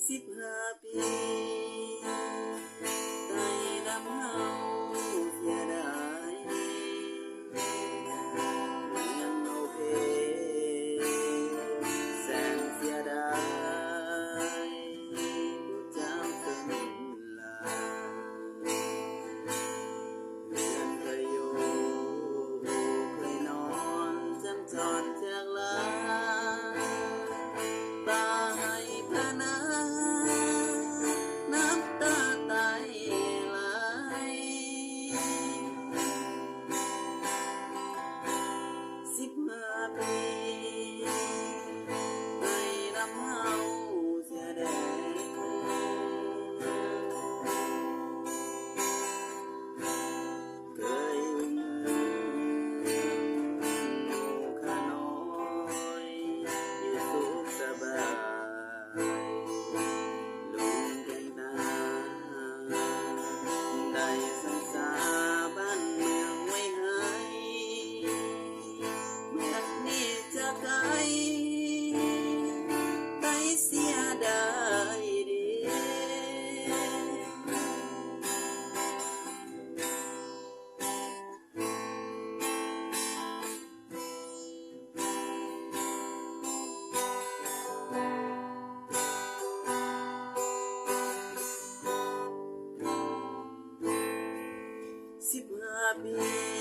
15 ปีไต่ดำเฮาเสียดายยังโอเคแสนเสียดายผู้เจ้าเพิ่นลาเพื่อนเคยอยู่เคยนอนจำจรจากลาตาให้พะนาน้ำตาไหล15 ปีไต่ดำเฮาเสียแดงเคยอยู่ข้าน้อยอยู่สุขสบายลุงแกงนาได้ศึกษาบ้านเมืองไว้ให้แม้นี้จะไกลไต่เสียดายเด้15 ปี